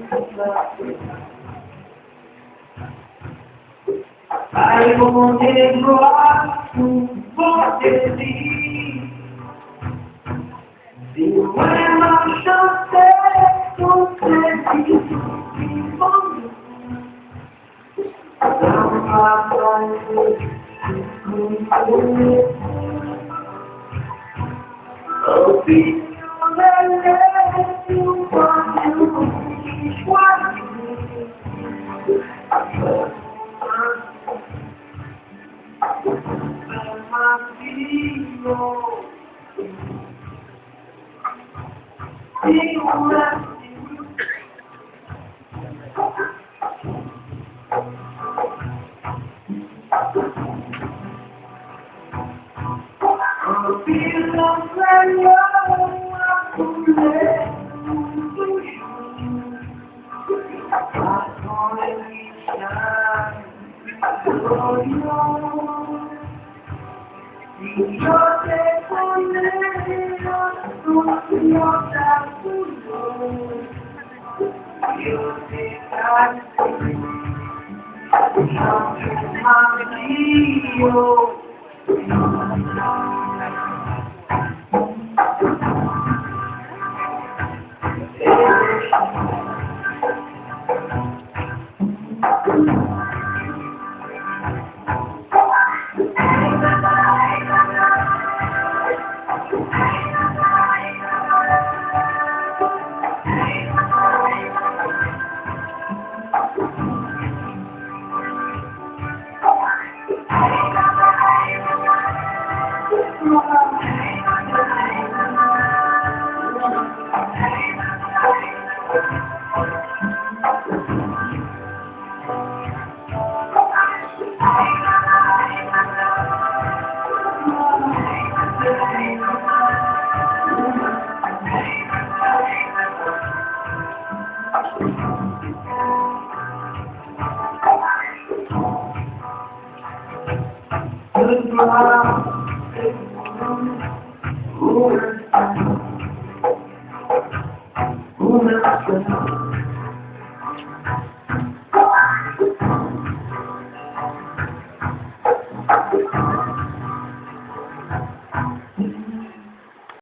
I wanted rock to walk the sea. See when I'm shot there, don't let me be for me. Down my life, oh, be you let you want you want me.